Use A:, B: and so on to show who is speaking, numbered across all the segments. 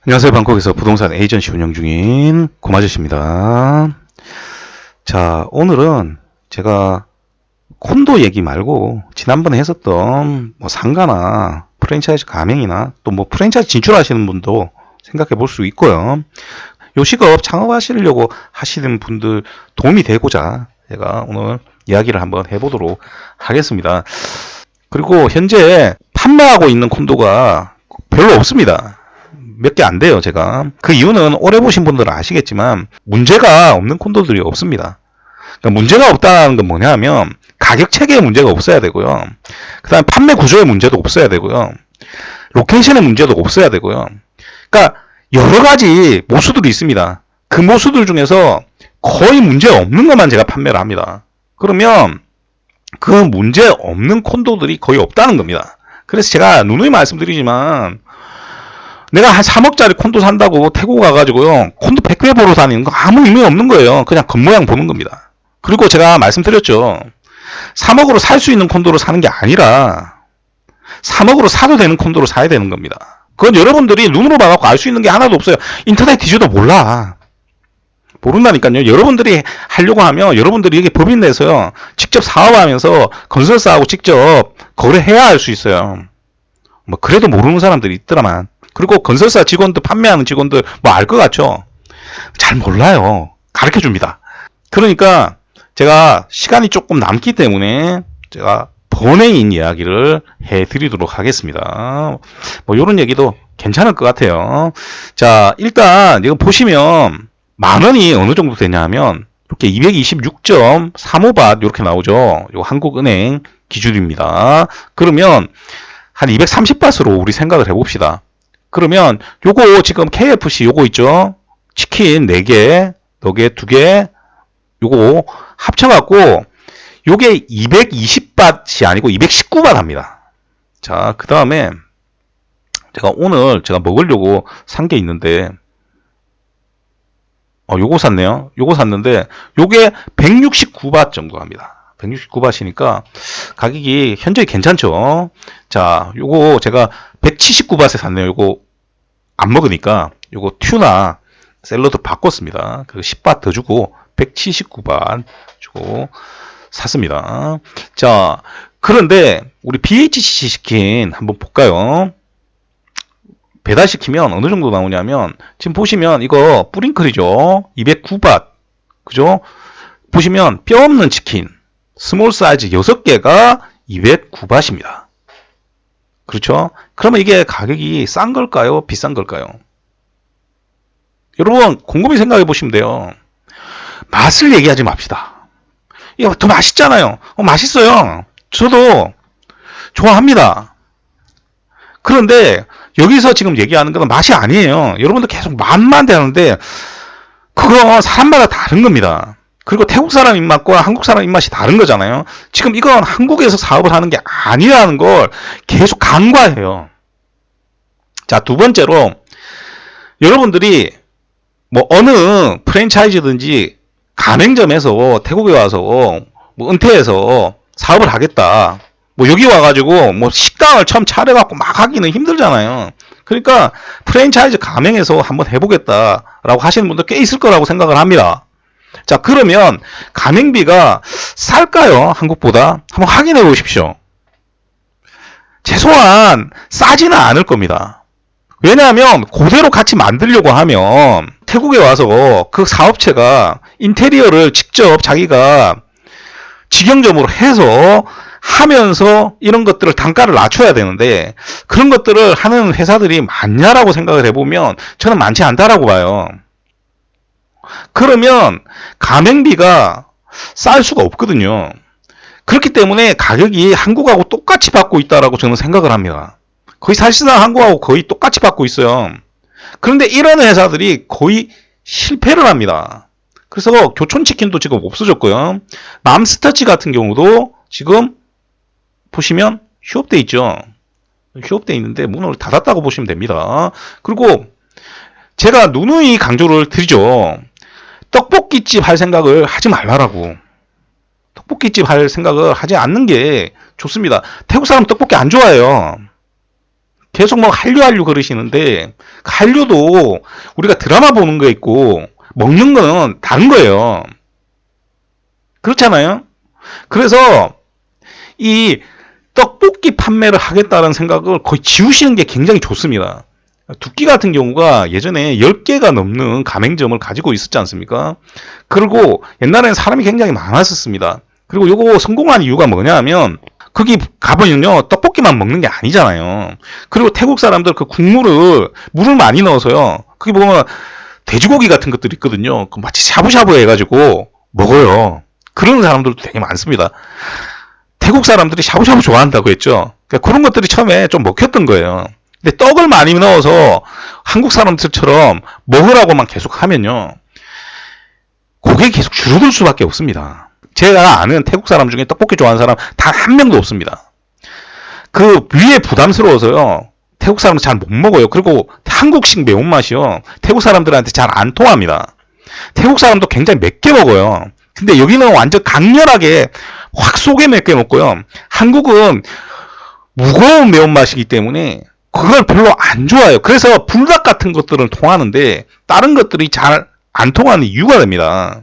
A: 안녕하세요. 방콕에서 부동산 에이전시 운영 중인 고마저씨입니다. 자, 오늘은 제가 콘도 얘기 말고 지난번에 했었던 뭐 상가나 프랜차이즈 가맹이나 또 뭐 프랜차이즈 진출하시는 분도 생각해 볼 수 있고요. 요 직업 창업하시려고 하시는 분들 도움이 되고자 제가 오늘 이야기를 한번 해보도록 하겠습니다. 그리고 현재 판매하고 있는 콘도가 별로 없습니다. 몇 개 안 돼요, 제가. 그 이유는 오래 보신 분들은 아시겠지만 문제가 없는 콘도들이 없습니다. 그러니까 문제가 없다는 건 뭐냐면 가격 체계에 문제가 없어야 되고요. 그 다음에 판매 구조의 문제도 없어야 되고요. 로케이션의 문제도 없어야 되고요. 그러니까 여러 가지 모수들이 있습니다. 그 모수들 중에서 거의 문제 없는 것만 제가 판매를 합니다. 그러면 그 문제 없는 콘도들이 거의 없다는 겁니다. 그래서 제가 누누이 말씀드리지만 내가 한 3억짜리 콘도 산다고 태국 가가지고요 콘도 100배 보러 다니는 거 아무 의미 없는 거예요. 그냥 겉모양 보는 겁니다. 그리고 제가 말씀드렸죠. 3억으로 살 수 있는 콘도로 사는 게 아니라 3억으로 사도 되는 콘도로 사야 되는 겁니다. 그건 여러분들이 눈으로 봐갖고 알 수 있는 게 하나도 없어요. 인터넷 뒤져도 몰라. 모른다니까요. 여러분들이 하려고 하면 여러분들이 이게 법인 내서요 직접 사업하면서 건설사하고 직접 거래해야 할 수 있어요. 뭐 그래도 모르는 사람들이 있더라만. 그리고 건설사 직원들, 판매하는 직원들 뭐 알 것 같죠? 잘 몰라요. 가르쳐 줍니다. 그러니까 제가 시간이 조금 남기 때문에 제가 번외인 이야기를 해드리도록 하겠습니다. 뭐 이런 얘기도 괜찮을 것 같아요. 자, 일단 이거 보시면 만원이 어느 정도 되냐면 이렇게 226.35밭 이렇게 나오죠. 이거 한국은행 기준입니다. 그러면 한 230밭으로 우리 생각을 해봅시다. 그러면 요거 지금 KFC 요거 있죠? 치킨 4개, 너겟 2개, 요거 합쳐갖고 요게 220밭이 아니고 219밭 합니다. 자, 그 다음에 제가 오늘 제가 먹으려고 산 게 있는데 요거 샀네요. 요거 샀는데 요게 169밭 정도 합니다. 169밭이니까 가격이 현저히 괜찮죠. 자, 요거 제가 179밭에 샀네요. 요거 안 먹으니까 요거 튜나 샐러드 바꿨습니다. 그 10밭 더 주고 179밭 주고 샀습니다. 자, 그런데 우리 BHC 치킨 한번 볼까요? 배달시키면 어느 정도 나오냐면 지금 보시면 이거 뿌링클이죠. 209밭. 그죠? 보시면 뼈 없는 치킨 스몰 사이즈 6개가 209밭입니다. 그렇죠? 그러면 이게 가격이 싼 걸까요? 비싼 걸까요? 여러분 곰곰이 생각해 보시면 돼요. 맛을 얘기하지 맙시다. 이거 더 맛있잖아요. 맛있어요. 저도 좋아합니다. 그런데 여기서 지금 얘기하는 건 맛이 아니에요. 여러분들 계속 맛만 대하는데 그거 사람마다 다른 겁니다. 그리고 태국 사람 입맛과 한국 사람 입맛이 다른 거잖아요. 지금 이건 한국에서 사업을 하는 게 아니라는 걸 계속 간과해요. 자, 두 번째로 여러분들이 뭐 어느 프랜차이즈든지 가맹점에서 태국에 와서 뭐 은퇴해서 사업을 하겠다. 뭐 여기 와가지고 뭐 식당을 처음 차려갖고 막 하기는 힘들잖아요. 그러니까 프랜차이즈 가맹에서 한번 해보겠다라고 하시는 분들 꽤 있을 거라고 생각을 합니다. 자, 그러면 가맹비가 쌀까요? 한국보다? 한번 확인해 보십시오. 최소한 싸지는 않을 겁니다. 왜냐하면 그대로 같이 만들려고 하면 태국에 와서 그 사업체가 인테리어를 직접 자기가 직영점으로 해서 하면서 이런 것들을 단가를 낮춰야 되는데 그런 것들을 하는 회사들이 많냐라고 생각을 해보면 저는 많지 않다라고 봐요. 그러면 가맹비가 쌀 수가 없거든요. 그렇기 때문에 가격이 한국하고 똑같이 받고 있다라고 저는 생각을 합니다. 거의 사실상 한국하고 거의 똑같이 받고 있어요. 그런데 이런 회사들이 거의 실패를 합니다. 그래서 교촌치킨도 지금 없어졌고요. 맘스터치 같은 경우도 지금 보시면 휴업돼 있죠. 휴업돼 있는데 문을 닫았다고 보시면 됩니다. 그리고 제가 누누이 강조를 드리죠. 떡볶이집 할 생각을 하지 말라라고. 떡볶이집 할 생각을 하지 않는 게 좋습니다. 태국 사람 떡볶이 안 좋아해요. 계속 뭐 한류 그러시는데 한류도 우리가 드라마 보는 거 있고 먹는 거는 다른 거예요. 그렇잖아요. 그래서 이 떡볶이 판매를 하겠다는 생각을 거의 지우시는 게 굉장히 좋습니다. 두끼 같은 경우가 예전에 10개가 넘는 가맹점을 가지고 있었지 않습니까? 그리고 옛날에는 사람이 굉장히 많았었습니다. 그리고 요거 성공한 이유가 뭐냐 하면 거기 가보면요 떡볶이만 먹는 게 아니잖아요. 그리고 태국 사람들 그 국물을 물을 많이 넣어서요. 거기 보면 돼지고기 같은 것들이 있거든요. 그 마치 샤브샤브 해가지고 먹어요. 그런 사람들도 되게 많습니다. 태국 사람들이 샤브샤브 좋아한다고 했죠. 그러니까 그런 것들이 처음에 좀 먹혔던 거예요. 근데 떡을 많이 넣어서 한국 사람들처럼 먹으라고만 계속 하면요. 고객이 계속 줄어들 수밖에 없습니다. 제가 아는 태국 사람 중에 떡볶이 좋아하는 사람 단 한 명도 없습니다. 그 위에 부담스러워서요. 태국 사람은 잘 못 먹어요. 그리고 한국식 매운맛이요. 태국 사람들한테 잘 안 통합니다. 태국 사람도 굉장히 맵게 먹어요. 근데 여기는 완전 강렬하게 확 속에 맵게 먹고요. 한국은 무거운 매운맛이기 때문에 그걸 별로 안 좋아해요. 그래서 불닭 같은 것들은 통하는데 다른 것들이 잘 안 통하는 이유가 됩니다.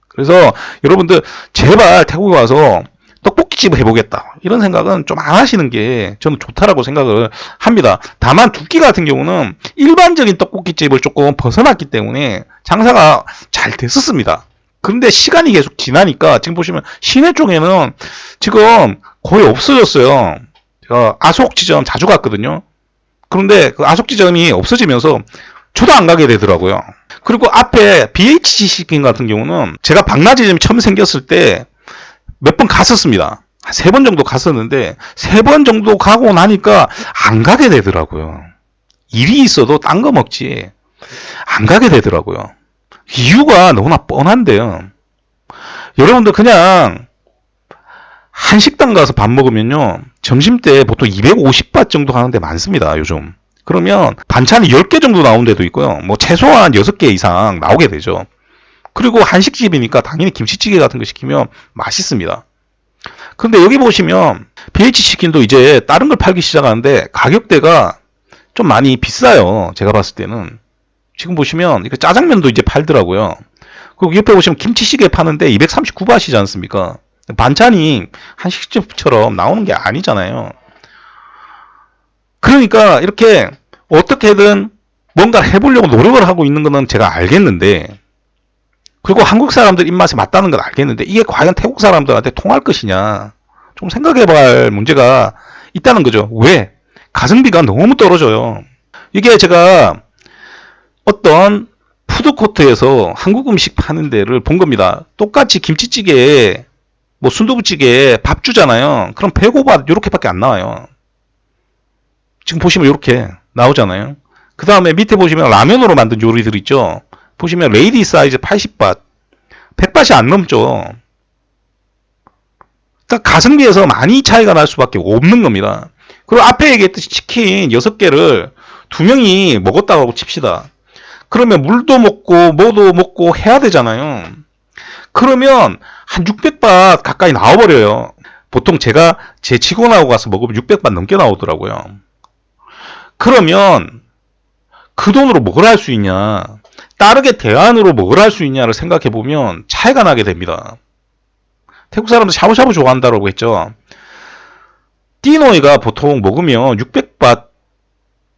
A: 그래서 여러분들 제발 태국에 와서 떡볶이집을 해보겠다 이런 생각은 좀 안 하시는 게 저는 좋다라고 생각을 합니다. 다만 두끼 같은 경우는 일반적인 떡볶이집을 조금 벗어났기 때문에 장사가 잘 됐었습니다. 그런데 시간이 계속 지나니까 지금 보시면 시내 쪽에는 지금 거의 없어졌어요. 제가 아속지점 자주 갔거든요. 그런데 그 아속지점이 없어지면서 저도 안 가게 되더라고요. 그리고 앞에 BHC 치킨 같은 경우는 제가 박나지점이 처음 생겼을 때 몇 번 갔었습니다. 한 3번 정도 갔었는데 3번 정도 가고 나니까 안 가게 되더라고요. 일이 있어도 딴 거 먹지 안 가게 되더라고요. 이유가 너무나 뻔한데요. 여러분들 그냥 한식당 가서 밥 먹으면요. 점심때 보통 250바 정도 하는 데 많습니다. 요즘. 그러면 반찬이 10개 정도 나오는 데도 있고요. 뭐 최소한 6개 이상 나오게 되죠. 그리고 한식집이니까 당연히 김치찌개 같은 거 시키면 맛있습니다. 근데 여기 보시면 BH치킨도 이제 다른 걸 팔기 시작하는데 가격대가 좀 많이 비싸요. 제가 봤을 때는. 지금 보시면 이거 짜장면도 이제 팔더라고요. 그리고 옆에 보시면 김치찌개 파는데 239바트이지 않습니까? 반찬이 한식집처럼 나오는 게 아니잖아요. 그러니까 이렇게 어떻게든 뭔가를 해보려고 노력을 하고 있는 거는 제가 알겠는데, 그리고 한국 사람들 입맛에 맞다는 건 알겠는데 이게 과연 태국 사람들한테 통할 것이냐 좀 생각해봐야 할 문제가 있다는 거죠. 왜? 가성비가 너무 떨어져요. 이게 제가 어떤 푸드코트에서 한국 음식 파는 데를 본 겁니다. 똑같이 김치찌개에 뭐 순두부찌개에 밥 주잖아요. 그럼 105바 이렇게밖에 안 나와요. 지금 보시면 이렇게 나오잖아요. 그 다음에 밑에 보시면 라면으로 만든 요리들 있죠. 보시면 레이디 사이즈 80바 100바트이 안 넘죠. 딱 가성비에서 많이 차이가 날 수밖에 없는 겁니다. 그리고 앞에 얘기했듯이 치킨 6개를 2명이 먹었다고 칩시다. 그러면 물도 먹고 뭐도 먹고 해야 되잖아요. 그러면 한 600바트 가까이 나와버려요. 보통 제가 제 직원하고 가서 먹으면 600바트 넘게 나오더라고요. 그러면 그 돈으로 뭘 할 수 있냐, 다르게 대안으로 뭘 할 수 있냐를 생각해 보면 차이가 나게 됩니다. 태국 사람들 샤브샤브 좋아한다고 했죠. 띠노이가 보통 먹으면 600바트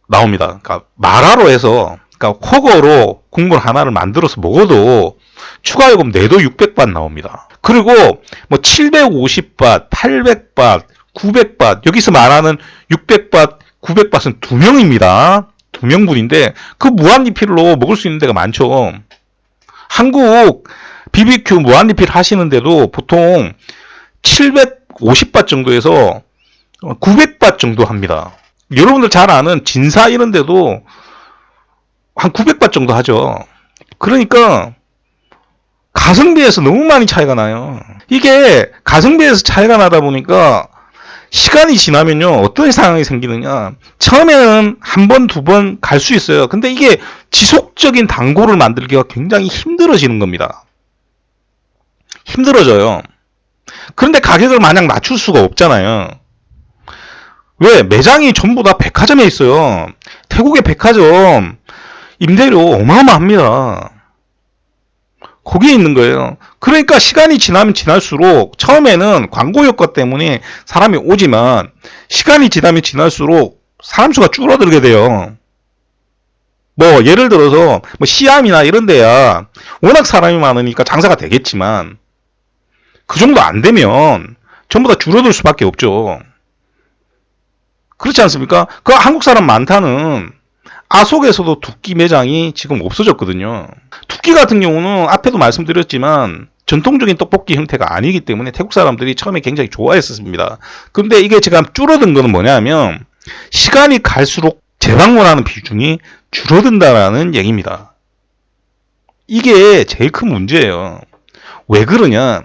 A: 나옵니다. 그러니까 마라로 해서, 그러니까 허거로 국물 하나를 만들어서 먹어도 추가 요금 내도 600바트 나옵니다. 그리고 뭐 750바트, 800바트, 900바트, 여기서 말하는 600바트, 900바트는 2명입니다. 2명분인데 그 무한리필로 먹을 수 있는 데가 많죠. 한국 BBQ 무한리필 하시는데도 보통 750바트 정도에서 900바트 정도 합니다. 여러분들 잘 아는 진사 이런 데도 한 900바트 정도 하죠. 그러니까 가성비에서 너무 많이 차이가 나요. 이게 가성비에서 차이가 나다 보니까 시간이 지나면요 어떤 상황이 생기느냐, 처음에는 한 번, 두 번 갈 수 있어요. 근데 이게 지속적인 단골을 만들기가 굉장히 힘들어지는 겁니다. 힘들어져요. 그런데 가격을 마냥 낮출 수가 없잖아요. 왜? 매장이 전부 다 백화점에 있어요. 태국의 백화점 임대료 어마어마합니다. 거기에 있는 거예요. 그러니까 시간이 지나면 지날수록 처음에는 광고 효과 때문에 사람이 오지만 시간이 지나면 지날수록 사람 수가 줄어들게 돼요. 뭐 예를 들어서 뭐 시암이나 이런 데야 워낙 사람이 많으니까 장사가 되겠지만 그 정도 안 되면 전부 다 줄어들 수밖에 없죠. 그렇지 않습니까? 그 한국 사람 많다는 아속에서도 두끼 매장이 지금 없어졌거든요. 두끼 같은 경우는 앞에도 말씀드렸지만 전통적인 떡볶이 형태가 아니기 때문에 태국 사람들이 처음에 굉장히 좋아했었습니다. 근데 이게 지금 줄어든 거는 뭐냐면 시간이 갈수록 재방문하는 비중이 줄어든다라는 얘기입니다. 이게 제일 큰 문제예요. 왜 그러냐?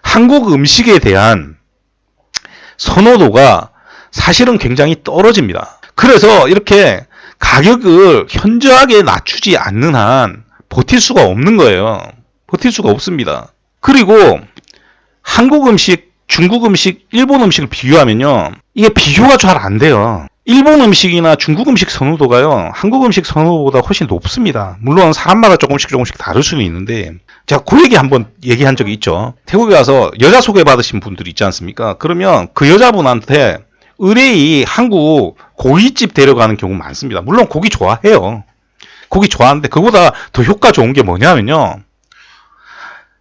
A: 한국 음식에 대한 선호도가 사실은 굉장히 떨어집니다. 그래서 이렇게 가격을 현저하게 낮추지 않는 한 버틸 수가 없는 거예요. 버틸 수가 없습니다. 그리고 한국 음식, 중국 음식, 일본 음식을 비교하면요. 이게 비교가 잘 안 돼요. 일본 음식이나 중국 음식 선호도가요. 한국 음식 선호도보다 훨씬 높습니다. 물론 사람마다 조금씩 다를 수는 있는데 제가 그 얘기 한번 얘기한 적이 있죠. 태국에 가서 여자 소개받으신 분들 있지 않습니까? 그러면 그 여자분한테 의뢰이 한국 고깃집 데려가는 경우 많습니다. 물론 고기 좋아해요. 고기 좋아하는데 그보다 더 효과 좋은 게 뭐냐면요.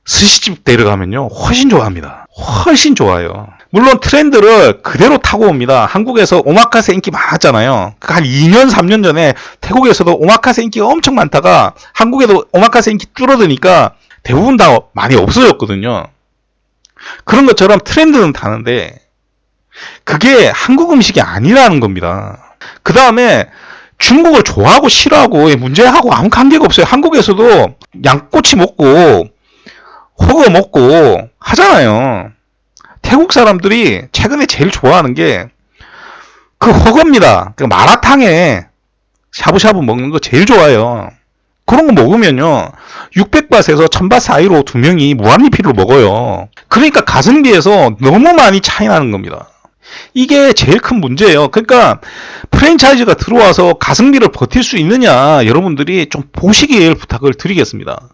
A: 스시집 데려가면요. 훨씬 좋아합니다. 훨씬 좋아요. 물론 트렌드를 그대로 타고 옵니다. 한국에서 오마카세 인기 많았잖아요. 한 2년, 3년 전에 태국에서도 오마카세 인기가 엄청 많다가 한국에도 오마카세 인기 줄어드니까 대부분 다 많이 없어졌거든요. 그런 것처럼 트렌드는 타는데 그게 한국 음식이 아니라는 겁니다. 그 다음에 중국을 좋아하고 싫어하고 문제하고 아무 관계가 없어요. 한국에서도 양꼬치 먹고 호거 먹고 하잖아요. 태국 사람들이 최근에 제일 좋아하는 게 그 호거입니다. 그 마라탕에 샤브샤브 먹는 거 제일 좋아해요. 그런 거 먹으면요. 600밭에서 1000밭 사이로 두 명이 무한리필로 먹어요. 그러니까 가성비에서 너무 많이 차이 나는 겁니다. 이게 제일 큰 문제예요. 그러니까 프랜차이즈가 들어와서 가성비를 버틸 수 있느냐 여러분들이 좀 보시길 부탁을 드리겠습니다.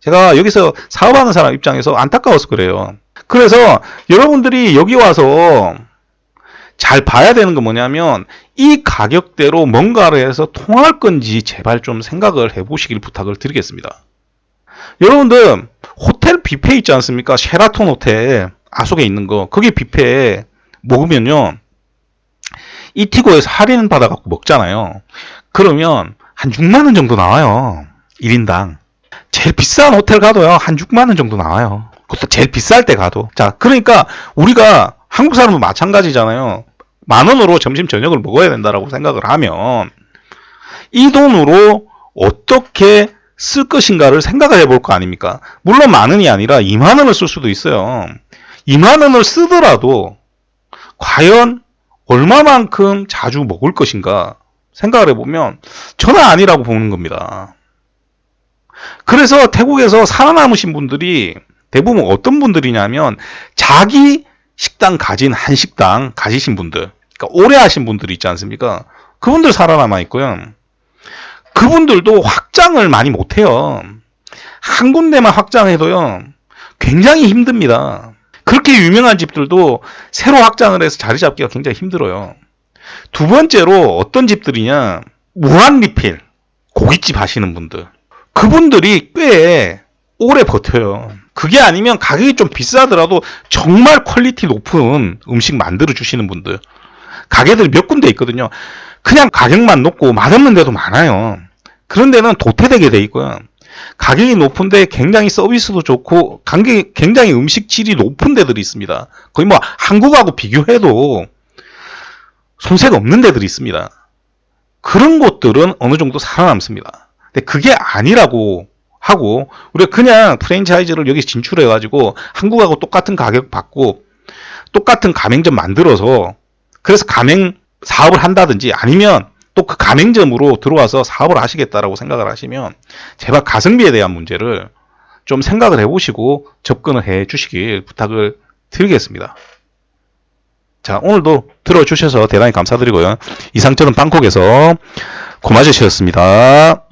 A: 제가 여기서 사업하는 사람 입장에서 안타까워서 그래요. 그래서 여러분들이 여기 와서 잘 봐야 되는 건 뭐냐면 이 가격대로 뭔가를 해서 통할 건지 제발 좀 생각을 해보시길 부탁을 드리겠습니다. 여러분들 호텔 뷔페 있지 않습니까? 쉐라톤 호텔 아속에 있는 거 거기 뷔페 먹으면요 이티고에서 할인 받아갖고 먹잖아요. 그러면 한 6만원 정도 나와요. 1인당. 제일 비싼 호텔 가도요 한 6만원 정도 나와요. 그것도 제일 비쌀 때 가도. 자, 그러니까 우리가 한국 사람도 마찬가지잖아요. 10,000원으로 점심 저녁을 먹어야 된다라고 생각을 하면 이 돈으로 어떻게 쓸 것인가를 생각을 해볼 거 아닙니까? 물론 10,000원이 아니라 20,000원을 쓸 수도 있어요. 20,000원을 쓰더라도 과연 얼마만큼 자주 먹을 것인가 생각을 해보면 저는 아니라고 보는 겁니다. 그래서 태국에서 살아남으신 분들이 대부분 어떤 분들이냐면 자기 식당 가진 한식당 가지신 분들, 그러니까 오래 하신 분들이 있지 않습니까? 그분들 살아남아 있고요. 그분들도 확장을 많이 못해요. 한 군데만 확장해도요 굉장히 힘듭니다. 그렇게 유명한 집들도 새로 확장을 해서 자리 잡기가 굉장히 힘들어요. 두 번째로 어떤 집들이냐, 무한 리필 고깃집 하시는 분들, 그분들이 꽤 오래 버텨요. 그게 아니면 가격이 좀 비싸더라도 정말 퀄리티 높은 음식 만들어 주시는 분들, 가게들 몇 군데 있거든요. 그냥 가격만 높고 맛없는 데도 많아요. 그런 데는 도태되게 돼 있고요. 가격이 높은데 굉장히 서비스도 좋고 굉장히 음식 질이 높은 데들이 있습니다. 거의 뭐 한국하고 비교해도 손색 없는 데들이 있습니다. 그런 곳들은 어느 정도 살아남습니다. 근데 그게 아니라고 하고 우리가 그냥 프랜차이즈를 여기 진출해 가지고 한국하고 똑같은 가격 받고 똑같은 가맹점 만들어서 그래서 가맹 사업을 한다든지 아니면 또 그 가맹점으로 들어와서 사업을 하시겠다라고 생각을 하시면 제발 가성비에 대한 문제를 좀 생각을 해보시고 접근을 해 주시길 부탁을 드리겠습니다. 자, 오늘도 들어주셔서 대단히 감사드리고요. 이상 저는 방콕에서 고마저씨였습니다.